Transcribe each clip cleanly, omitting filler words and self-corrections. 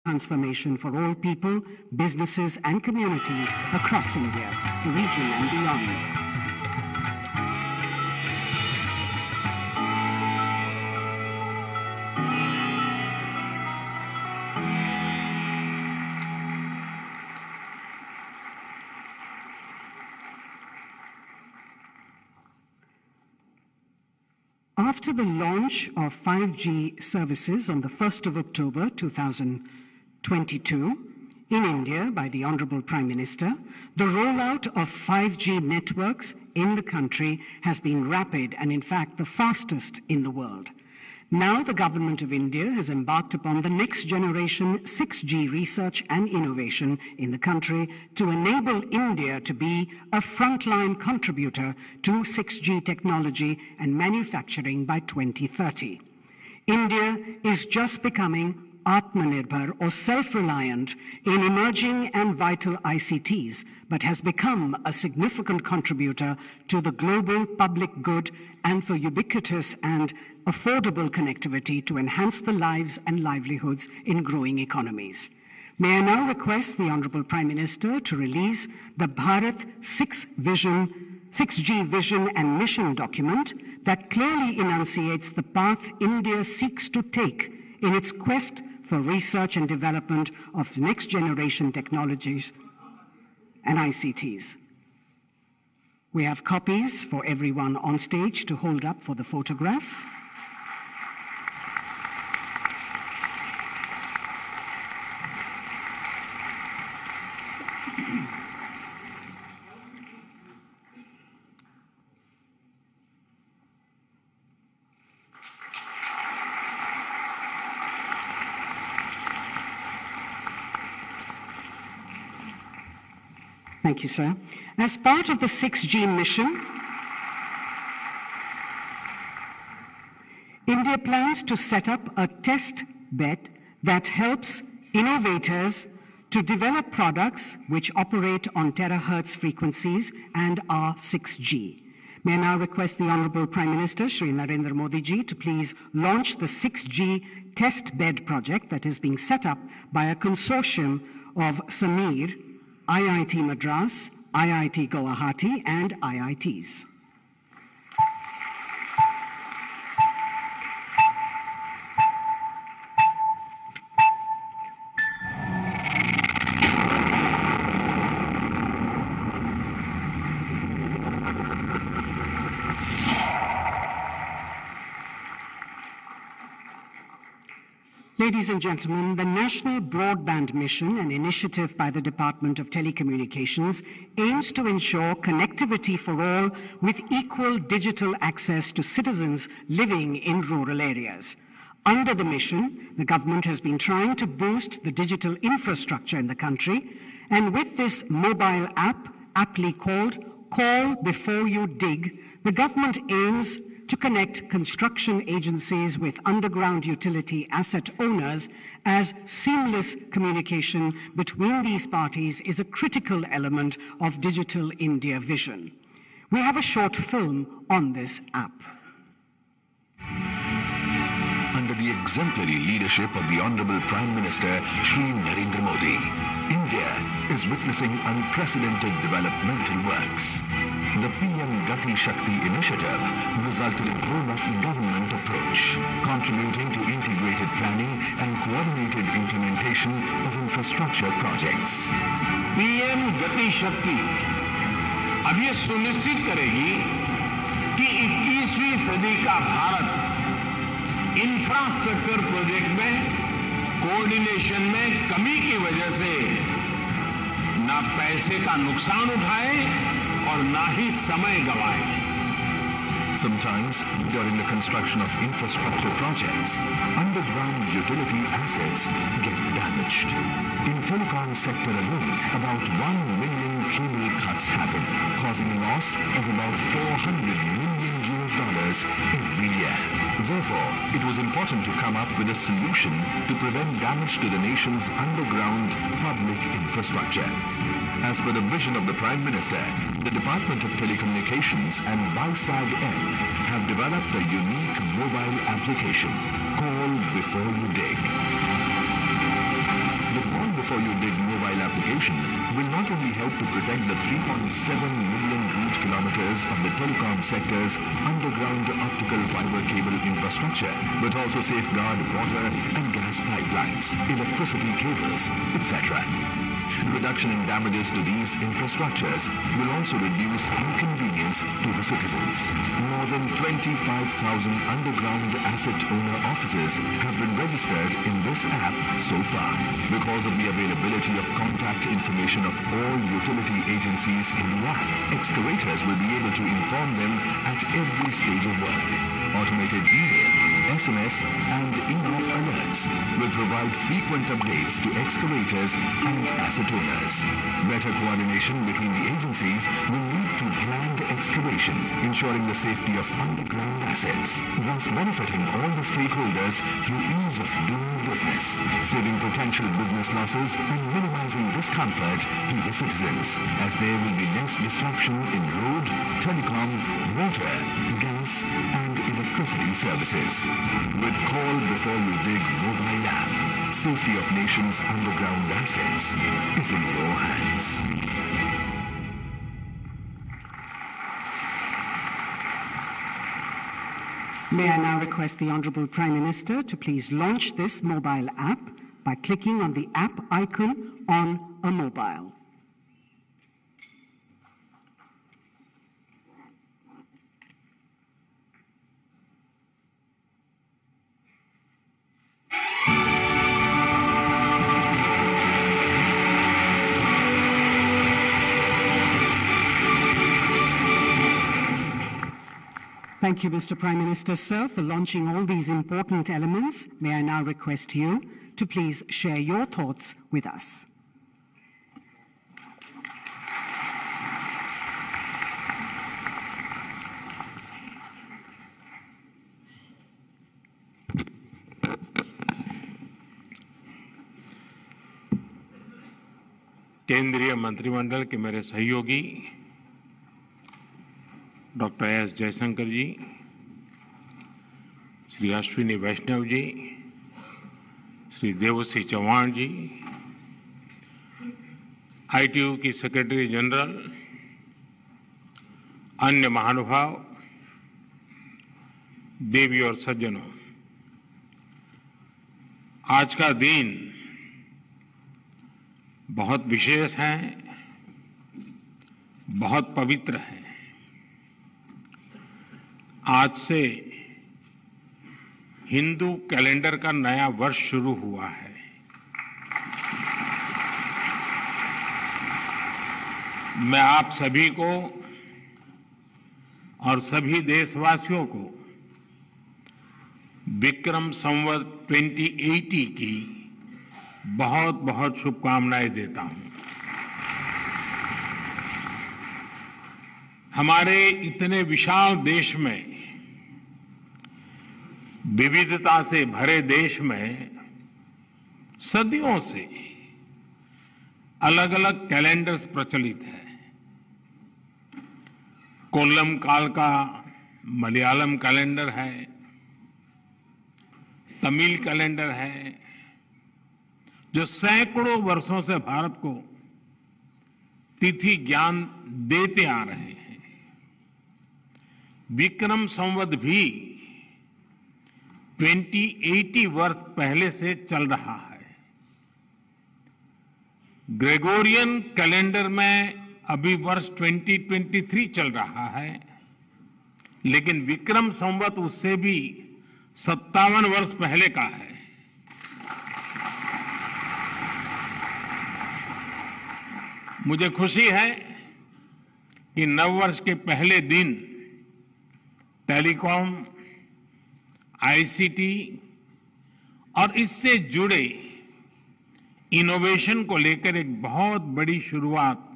transformation for all people, businesses and communities across India, the region and beyond. After the launch of 5G services on the 1st of October 2022 in India by the Honorable Prime Minister, the rollout of 5G networks in the country has been rapid and in fact the fastest in the world. Now the Government of India has embarked upon the next generation 6G research and innovation in the country to enable India to be a frontline contributor to 6G technology and manufacturing by 2030. India is just becoming Atmanirbhar or self-reliant in emerging and vital ICTs, but has become a significant contributor to the global public good and for ubiquitous and affordable connectivity to enhance the lives and livelihoods in growing economies. May I now request the Honorable Prime Minister to release the Bharat 6G Vision and Mission document that clearly enunciates the path India seeks to take in its quest for research and development of next generation technologies and ICTs. We have copies for everyone on stage to hold up for the photograph. Thank you, sir. As part of the 6G mission, India plans to set up a test bed that helps innovators to develop products which operate on terahertz frequencies and are 6G. May I now request the Honorable Prime Minister, Shri Narendra Modi ji, to please launch the 6G test bed project that is being set up by a consortium of Samir, IIT Madras, IIT Guwahati, and IITs. Ladies and gentlemen, the National Broadband Mission, an initiative by the Department of Telecommunications, aims to ensure connectivity for all with equal digital access to citizens living in rural areas. Under the mission, the government has been trying to boost the digital infrastructure in the country, and with this mobile app, aptly called Call Before You Dig, the government aims to connect construction agencies with underground utility asset owners, as seamless communication between these parties is a critical element of Digital India vision. We have a short film on this app. Under the exemplary leadership of the Honorable Prime Minister Shri Narendra Modi, India is witnessing unprecedented developmental works. The PM Gati Shakti initiative resulted in a whole-of government approach, contributing to integrated planning and coordinated implementation of infrastructure projects. PM Gati Shakti अब ये सुनिश्चित करेगी कि 21वीं सदी का Bharat infrastructure project में coordination में कमी की वजह से ना पैसे का नुकसान उठाए और ना ही समय गवाए. Sometimes, during the construction of infrastructure projects, underground utility assets get damaged. In telecom sector alone, about 1 million cable cuts happen, causing a loss of about $400 million every year. Therefore, it was important to come up with a solution to prevent damage to the nation's underground public infrastructure. As per the vision of the Prime Minister, the Department of Telecommunications and BISAG-M have developed a unique mobile application, Call Before You Dig. Before You Dig mobile application will not only help to protect the 3.7 million route kilometers of the telecom sector's underground optical fiber cable infrastructure, but also safeguard water and gas pipelines, electricity cables, etc. Reduction in damages to these infrastructures will also reduce inconvenience to the citizens. More than 25,000 underground asset owner offices have been registered in this app so far. Because of the availability of contact information of all utility agencies in the app, excavators will be able to inform them at every stage of work. Automated email, SMS and in-app alerts will provide frequent updates to excavators and asset owners. Better coordination between the agencies will lead to planned excavation, ensuring the safety of underground assets, thus benefiting all the stakeholders through ease of doing business, saving potential business losses and minimizing discomfort to the citizens, as there will be less disruption in road, telecom, water, gas and electricity services. With Call Before You Dig mobile app, safety of nation's underground assets is in your hands. May I now request the Honourable Prime Minister to please launch this mobile app by clicking on the app icon on a mobile. Thank you, Mr. Prime Minister, sir, for launching all these important elements. May I now request you to please share your thoughts with us. केंद्रीय मंत्रिमंडल के मेरे सहयोगी doctor S Jaishankar जी, श्री अश्विनी वैष्णव जी, श्री देवश्री चौहान जी, ITU की secretary general, अन्य महानुभाव, देवी और सज्जनों, आज का दिन बहुत विशेष है, बहुत पवित्र है। आज से हिंदू कैलेंडर का नया वर्ष शुरू हुआ है। मैं आप सभी को और सभी देशवासियों को विक्रम संवत 2080 की बहुत बहुत शुभकामनाएं देता हूं। हमारे इतने विशाल देश में, विविधता से भरे देश में सदियों से अलग अलग कैलेंडर्स प्रचलित है। कोल्लम काल का मलयालम कैलेंडर है, तमिल कैलेंडर है, जो सैकड़ों वर्षों से भारत को तिथि ज्ञान देते आ रहे हैं। विक्रम संवत भी 2080 वर्ष पहले से चल रहा है। ग्रेगोरियन कैलेंडर में अभी वर्ष 2023 चल रहा है, लेकिन विक्रम संवत उससे भी 57 वर्ष पहले का है। मुझे खुशी है कि नववर्ष के पहले दिन टेलीकॉम, ICT और इससे जुड़े इनोवेशन को लेकर एक बहुत बड़ी शुरुआत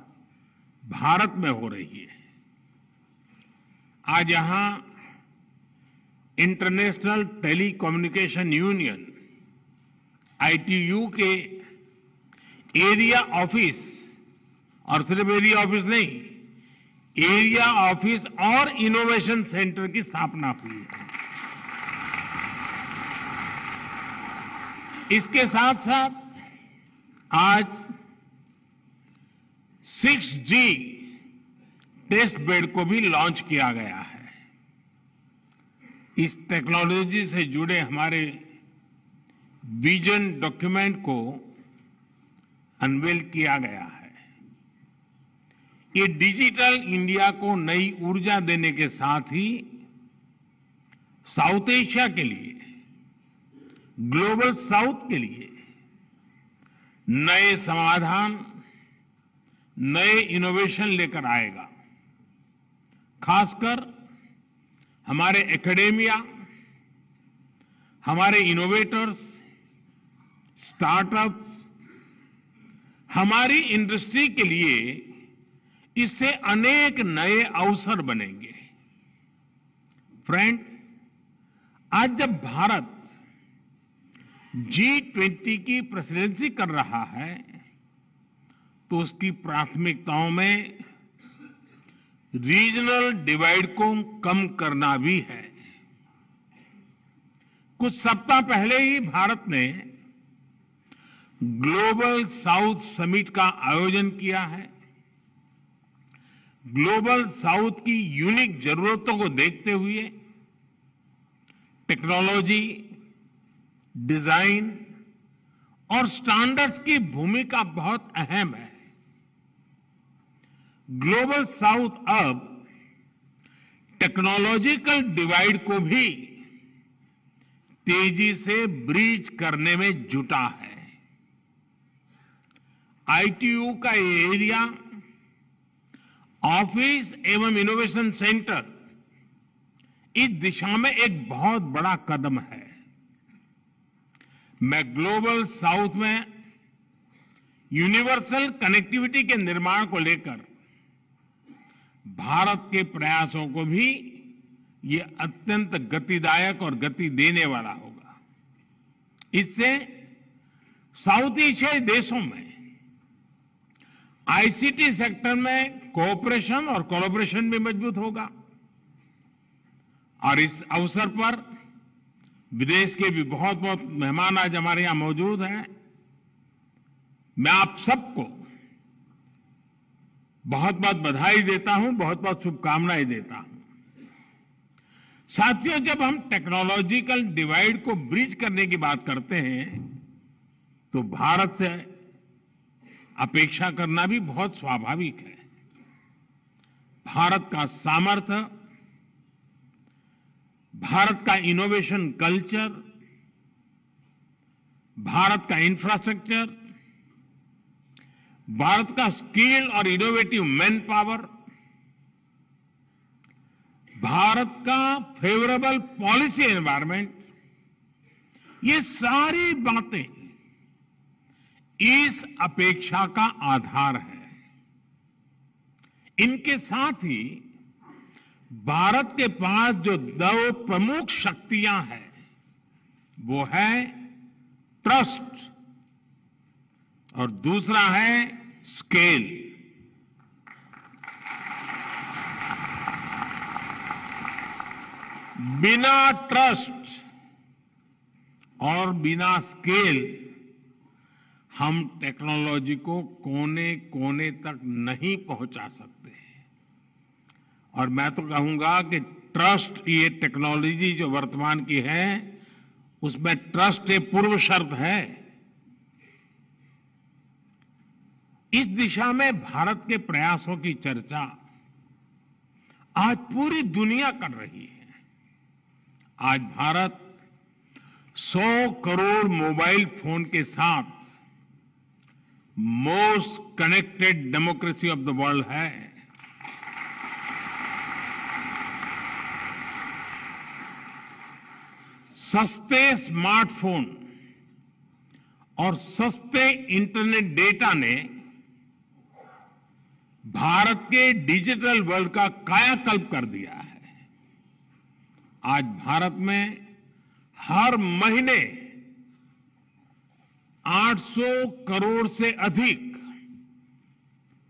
भारत में हो रही है। आज यहां इंटरनेशनल टेलीकम्युनिकेशन यूनियन ITU के एरिया ऑफिस, और सिर्फ एरिया ऑफिस नहीं, एरिया ऑफिस और इनोवेशन सेंटर की स्थापना हुई है। इसके साथ साथ आज 6G टेस्ट बेड को भी लॉन्च किया गया है। इस टेक्नोलॉजी से जुड़े हमारे विजन डॉक्यूमेंट को अनवेल किया गया है। ये डिजिटल इंडिया को नई ऊर्जा देने के साथ ही साउथ एशिया के लिए, ग्लोबल साउथ के लिए नए समाधान, नए इनोवेशन लेकर आएगा। खासकर हमारे एकेडेमिया, हमारे इनोवेटर्स, स्टार्टअप्स, हमारी इंडस्ट्री के लिए इससे अनेक नए अवसर बनेंगे। फ्रेंड्स, आज जब भारत G20 की प्रेसिडेंसी कर रहा है तो उसकी प्राथमिकताओं में रीजनल डिवाइड को कम करना भी है। कुछ सप्ताह पहले ही भारत ने ग्लोबल साउथ समिट का आयोजन किया है। ग्लोबल साउथ की यूनिक जरूरतों को देखते हुए टेक्नोलॉजी, डिजाइन और स्टैंडर्ड्स की भूमिका बहुत अहम है। ग्लोबल साउथ अब टेक्नोलॉजिकल डिवाइड को भी तेजी से ब्रीच करने में जुटा है। ITU का ये एरिया ऑफिस एवं इनोवेशन सेंटर इस दिशा में एक बहुत बड़ा कदम है। मैं ग्लोबल साउथ में यूनिवर्सल कनेक्टिविटी के निर्माण को लेकर भारत के प्रयासों को भी ये अत्यंत गतिदायक और गति देने वाला होगा। इससे साउथ एशियाई देशों में ICT सेक्टर में कोऑपरेशन और कोलैबोरेशन भी मजबूत होगा। और इस अवसर पर विदेश के भी बहुत बहुत मेहमान आज हमारे यहां मौजूद हैं। मैं आप सबको बहुत बहुत बधाई देता हूं, बहुत बहुत शुभकामनाएं देता हूं। साथियों, जब हम टेक्नोलॉजिकल डिवाइड को ब्रिज करने की बात करते हैं तो भारत से अपेक्षा करना भी बहुत स्वाभाविक है। भारत का सामर्थ्य, भारत का इनोवेशन कल्चर, भारत का इंफ्रास्ट्रक्चर, भारत का स्किल और इनोवेटिव मैन पावर, भारत का फेवरेबल पॉलिसी एनवायरनमेंट, ये सारी बातें इस अपेक्षा का आधार है। इनके साथ ही भारत के पास जो दो प्रमुख शक्तियां हैं वो है ट्रस्ट और दूसरा है स्केल। बिना ट्रस्ट और बिना स्केल हम टेक्नोलॉजी को कोने कोने तक नहीं पहुंचा सकते। और मैं तो कहूंगा कि ट्रस्ट, ये टेक्नोलॉजी जो वर्तमान की है उसमें ट्रस्ट एक पूर्व शर्त है। इस दिशा में भारत के प्रयासों की चर्चा आज पूरी दुनिया कर रही है। आज भारत 100 करोड़ मोबाइल फोन के साथ most connected democracy of the world है। सस्ते स्मार्टफोन और सस्ते इंटरनेट डेटा ने भारत के डिजिटल वर्ल्ड का कायाकल्प कर दिया है। आज भारत में हर महीने 800 करोड़ से अधिक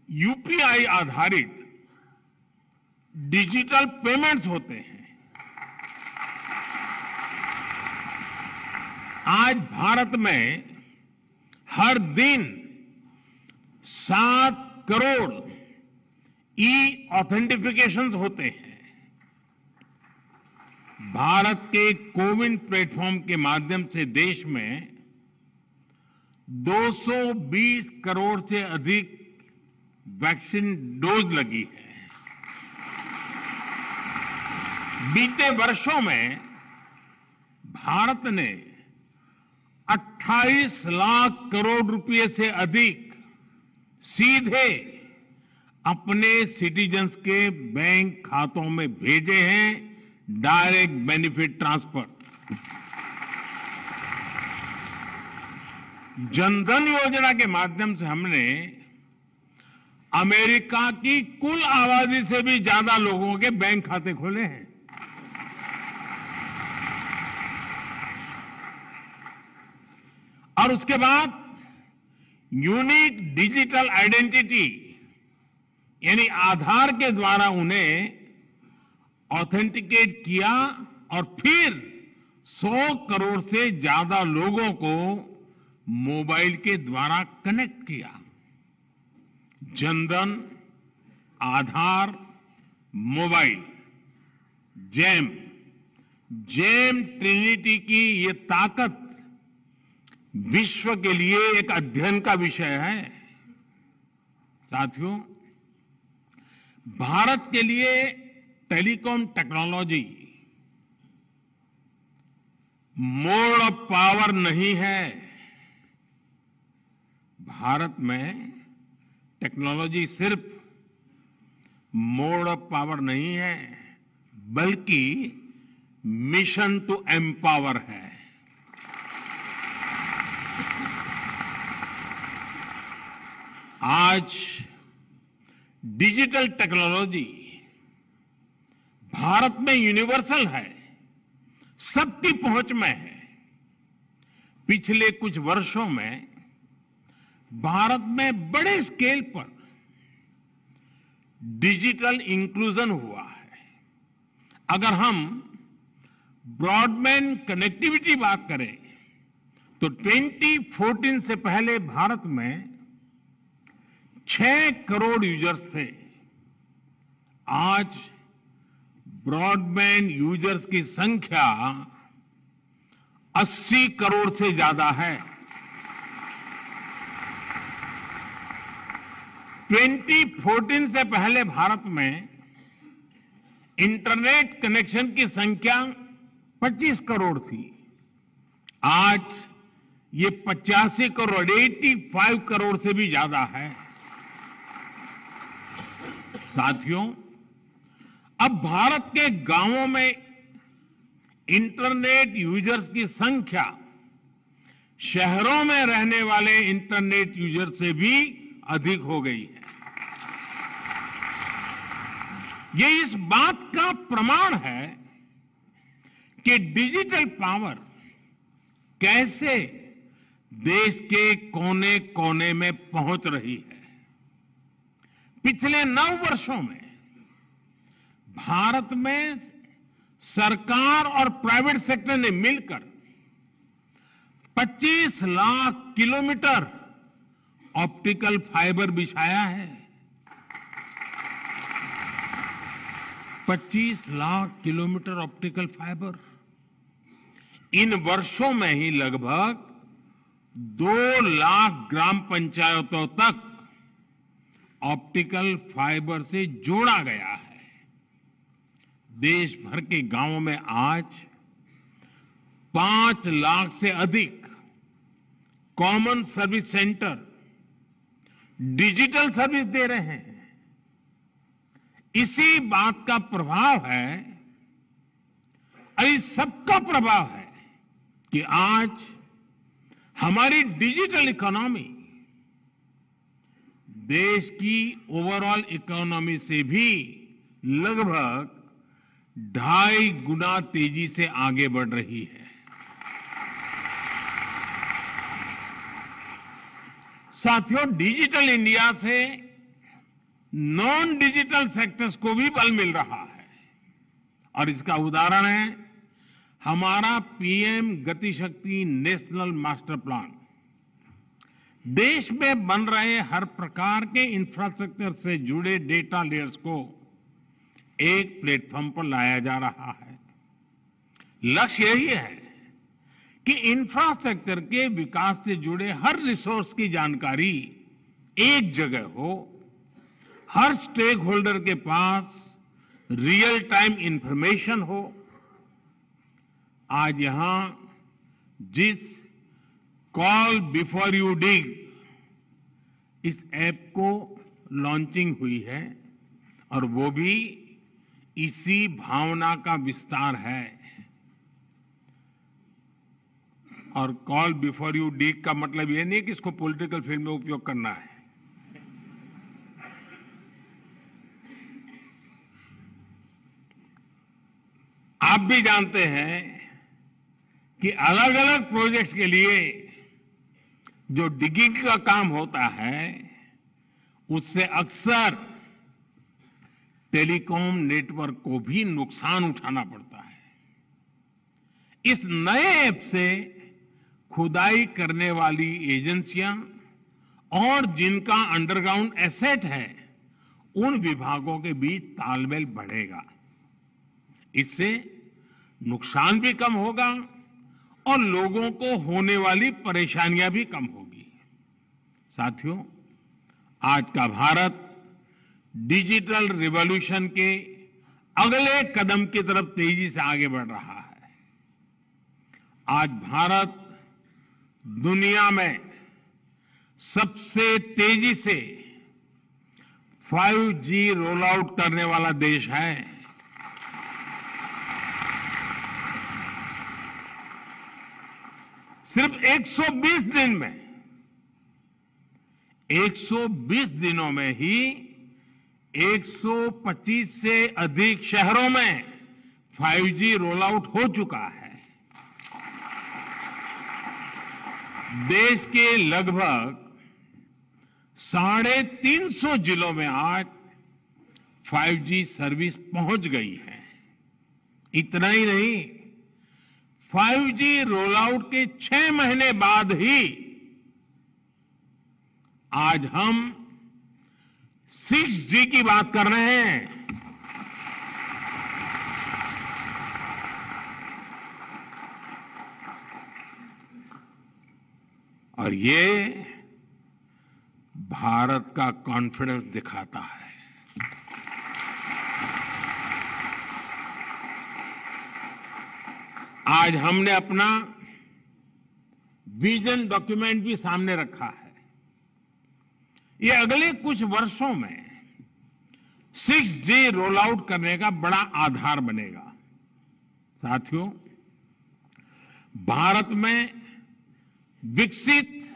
यूपीआई आधारित डिजिटल पेमेंट्स होते हैं। आज भारत में हर दिन 7 करोड़ ई ऑथेंटिफिकेशंस होते हैं। भारत के कोविन प्लेटफॉर्म के माध्यम से देश में 220 करोड़ से अधिक वैक्सीन डोज लगी है। बीते वर्षों में भारत ने 28 लाख करोड़ रुपए से अधिक सीधे अपने सिटीजन्स के बैंक खातों में भेजे हैं, डायरेक्ट बेनिफिट ट्रांसफर। जनधन योजना के माध्यम से हमने अमेरिका की कुल आबादी से भी ज्यादा लोगों के बैंक खाते खोले हैं। और उसके बाद यूनिक डिजिटल आइडेंटिटी यानी आधार के द्वारा उन्हें ऑथेंटिकेट किया और फिर 100 करोड़ से ज्यादा लोगों को मोबाइल के द्वारा कनेक्ट किया। जनधन, आधार, मोबाइल, जेम ट्रिनिटी की ये ताकत विश्व के लिए एक अध्ययन का विषय है। साथियों, भारत के लिए telecom technology mode of power नहीं है। भारत में टेक्नोलॉजी सिर्फ मोड ऑफ पावर नहीं है, बल्कि मिशन टू एम्पावर है। आज डिजिटल टेक्नोलॉजी भारत में यूनिवर्सल है, सबकी पहुंच में है। पिछले कुछ वर्षों में भारत में बड़े स्केल पर डिजिटल इंक्लूजन हुआ है। अगर हम ब्रॉडबैंड कनेक्टिविटी बात करें तो 2014 से पहले भारत में 6 करोड़ यूजर्स थे। आज ब्रॉडबैंड यूजर्स की संख्या 80 करोड़ से ज्यादा है। 2014 से पहले भारत में इंटरनेट कनेक्शन की संख्या 25 करोड़ थी। आज ये 85 करोड़ 85 करोड़ से भी ज्यादा है। साथियों, अब भारत के गांवों में इंटरनेट यूजर्स की संख्या शहरों में रहने वाले इंटरनेट यूजर से भी अधिक हो गई है। ये इस बात का प्रमाण है कि डिजिटल पावर कैसे देश के कोने कोने में पहुंच रही है। पिछले 9 वर्षों में भारत में सरकार और प्राइवेट सेक्टर ने मिलकर 25 लाख किलोमीटर ऑप्टिकल फाइबर बिछाया है। 25 लाख किलोमीटर ऑप्टिकल फाइबर। इन वर्षों में ही लगभग 2 लाख ग्राम पंचायतों तक ऑप्टिकल फाइबर से जोड़ा गया है। देश भर के गांवों में आज 5 लाख से अधिक common service centre digital service दे रहे हैं। इसी बात का प्रभाव है, इस सबका प्रभाव है कि आज हमारी डिजिटल इकोनॉमी देश की ओवरऑल इकोनॉमी से भी लगभग 2.5 गुना तेजी से आगे बढ़ रही है। साथियों, डिजिटल इंडिया से नॉन डिजिटल सेक्टर्स को भी बल मिल रहा है और इसका उदाहरण है हमारा पीएम गति शक्ति नेशनल मास्टर प्लान। देश में बन रहे हर प्रकार के इंफ्रास्ट्रक्चर से जुड़े डेटा लेयर्स को एक प्लेटफॉर्म पर लाया जा रहा है। लक्ष्य यही है कि इंफ्रास्ट्रक्चर के विकास से जुड़े हर रिसोर्स की जानकारी एक जगह हो, हर स्टेक होल्डर के पास रियल टाइम इंफॉर्मेशन हो। आज यहां जिस कॉल बिफोर यू डिग इस ऐप को लॉन्चिंग हुई है और वो भी इसी भावना का विस्तार है। और कॉल बिफोर यू डिग का मतलब ये नहीं कि इसको पॉलिटिकल फील्ड में उपयोग करना है। आप भी जानते हैं कि अलग अलग प्रोजेक्ट्स के लिए जो डिगिंग का काम होता है उससे अक्सर टेलीकॉम नेटवर्क को भी नुकसान उठाना पड़ता है। इस नए ऐप से खुदाई करने वाली एजेंसियां और जिनका अंडरग्राउंड एसेट है उन विभागों के बीच तालमेल बढ़ेगा। इससे नुकसान भी कम होगा और लोगों को होने वाली परेशानियां भी कम होगी। साथियों, आज का भारत डिजिटल रिवॉल्यूशन के अगले कदम की तरफ तेजी से आगे बढ़ रहा है। आज भारत दुनिया में सबसे तेजी से 5G रोल आउट करने वाला देश है। सिर्फ 120 दिनों में ही 125 से अधिक शहरों में 5G रोल आउट हो चुका है। देश के लगभग 350 जिलों में आज 5G सर्विस पहुंच गई है। इतना ही नहीं, 5G रोल आउट के 6 महीने बाद ही आज हम 6G की बात कर रहे हैं। और ये भारत का कॉन्फिडेंस दिखाता है। आज हमने अपना विजन डॉक्यूमेंट भी सामने रखा है। ये अगले कुछ वर्षों में 6G रोल आउट करने का बड़ा आधार बनेगा। साथियों, भारत में विकसित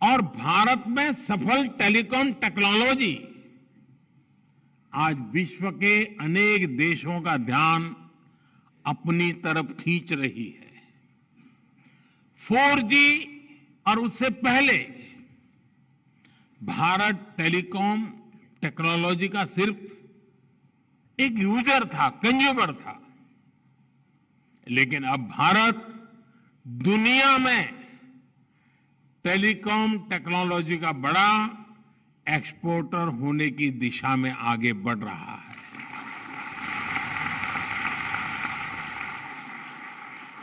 और भारत में सफल टेलीकॉम टेक्नोलॉजी आज विश्व के अनेक देशों का ध्यान अपनी तरफ खींच रही है। 4G और उससे पहले भारत टेलीकॉम टेक्नोलॉजी का सिर्फ एक यूजर था, कंज्यूमर था। लेकिन अब भारत दुनिया में टेलीकॉम टेक्नोलॉजी का बड़ा एक्सपोर्टर होने की दिशा में आगे बढ़ रहा है।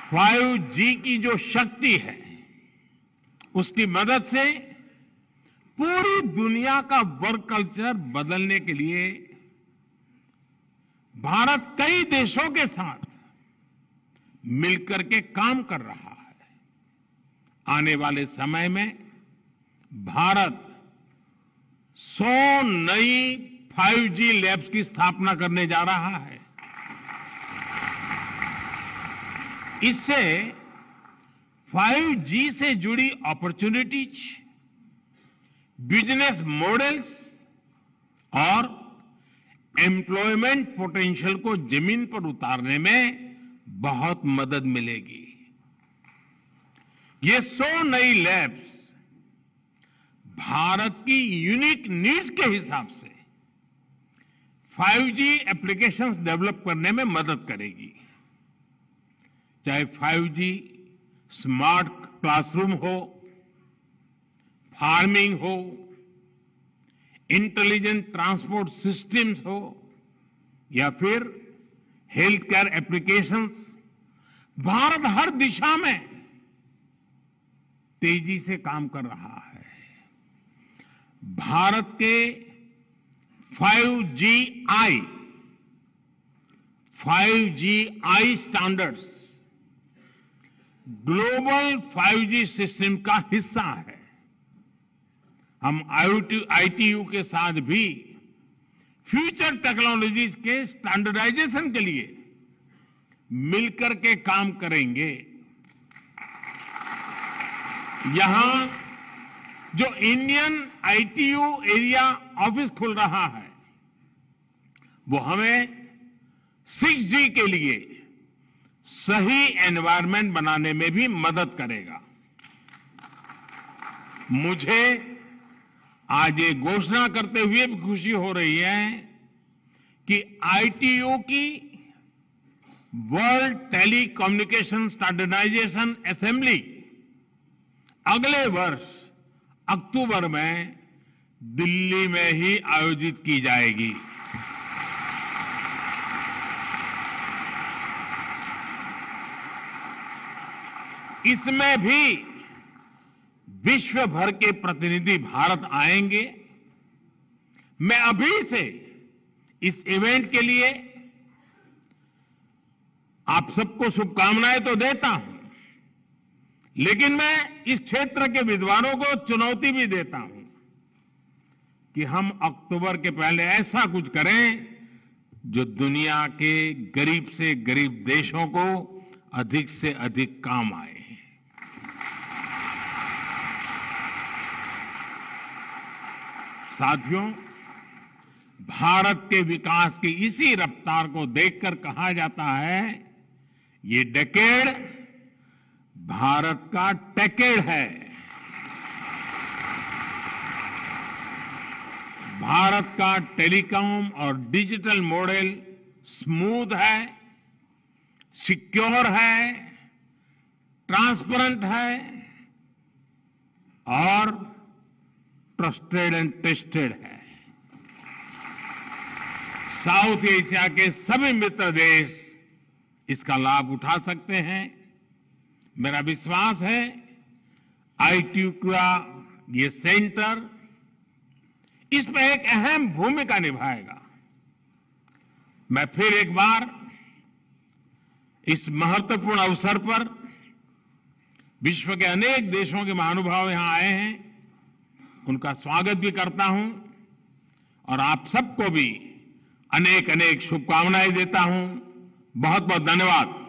5G की जो शक्ति है उसकी मदद से पूरी दुनिया का वर्क कल्चर बदलने के लिए भारत कई देशों के साथ मिलकर के काम कर रहा है। आने वाले समय में भारत 100 नई 5G लैब्स की स्थापना करने जा रहा है। इससे 5G से जुड़ी अपॉर्चुनिटीज, बिजनेस मॉडल्स और एम्प्लॉयमेंट पोटेंशियल को जमीन पर उतारने में बहुत मदद मिलेगी। ये 100 नई लैब्स भारत की यूनिक नीड्स के हिसाब से 5G एप्लीकेशंस डेवलप करने में मदद करेगी। चाहे 5G स्मार्ट क्लासरूम हो, फार्मिंग हो, इंटेलिजेंट ट्रांसपोर्ट सिस्टम्स हो या फिर हेल्थ केयर एप्लीकेशंस, भारत हर दिशा में तेजी से काम कर रहा है। भारत के 5GI standards global 5G system का हिस्सा है। हम ITU के साथ भी फ्यूचर टेक्नोलॉजीज के स्टैंडर्डाइजेशन के लिए मिलकर के काम करेंगे। यहां जो इंडियन ITU एरिया ऑफिस खुल रहा है, वो हमें 6G के लिए सही एनवायरनमेंट बनाने में भी मदद करेगा। मुझे आज ये घोषणा करते हुए भी खुशी हो रही है कि ITU की वर्ल्ड टेलीकम्युनिकेशन स्टैंडर्डाइजेशन असेंबली अगले वर्ष अक्टूबर में दिल्ली में ही आयोजित की जाएगी। इसमें भी विश्व भर के प्रतिनिधि भारत आएंगे। मैं अभी से इस इवेंट के लिए आप सबको शुभकामनाएं तो देता हूं, लेकिन मैं इस क्षेत्र के विद्वानों को चुनौती भी देता हूं कि हम अक्टूबर के पहले ऐसा कुछ करें जो दुनिया के गरीब से गरीब देशों को अधिक से अधिक काम आए। साथियों, भारत के विकास की इसी रफ्तार को देखकर कहा जाता है, ये डेकेड भारत का टेकेड है। भारत का टेलीकॉम और डिजिटल मॉडल स्मूथ है, सिक्योर है, ट्रांसपेरेंट है और ट्रस्टेड एंड टेस्टेड है। साउथ एशिया के सभी मित्र देश इसका लाभ उठा सकते हैं। मेरा विश्वास है ITU का ये सेंटर इसमें एक अहम भूमिका निभाएगा। मैं फिर एक बार इस महत्वपूर्ण अवसर पर विश्व के अनेक देशों के महानुभाव यहां आए हैं, उनका स्वागत भी करता हूं और आप सबको भी अनेक अनेक शुभकामनाएं देता हूं। बहुत बहुत धन्यवाद।